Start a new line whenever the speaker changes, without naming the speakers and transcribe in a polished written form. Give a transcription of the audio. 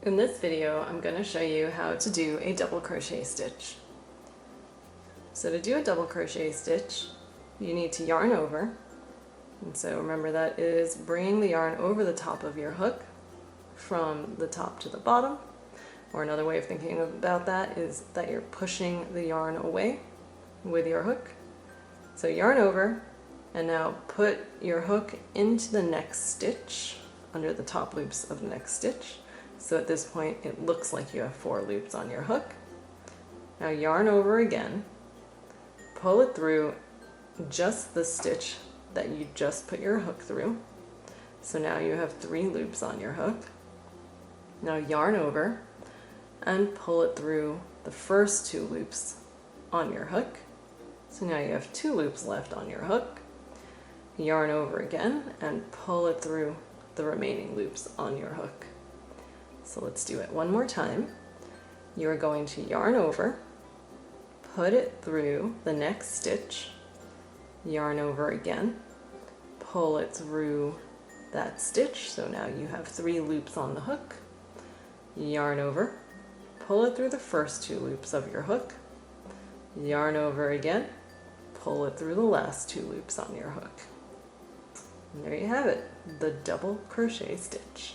In this video, I'm going to show you how to do a double crochet stitch. So to do a double crochet stitch, you need to yarn over. And so remember, that is bringing the yarn over the top of your hook from the top to the bottom. Or another way of thinking about that is that you're pushing the yarn away with your hook. So yarn over, and now put your hook into the next stitch, under the top loops of the next stitch. So at this point it looks like you have 4 loops on your hook. Now yarn over again, pull it through just the stitch that you just put your hook through. So now you have 3 loops on your hook. Now yarn over and pull it through the first 2 loops on your hook. So now you have 2 loops left on your hook. Yarn over again and pull it through the remaining loops on your hook. So let's do it one more time. You're going to yarn over, put it through the next stitch, yarn over again, pull it through that stitch. So now you have 3 loops on the hook. Yarn over, pull it through the first 2 loops of your hook, yarn over again, pull it through the last 2 loops on your hook. And there you have it, the double crochet stitch.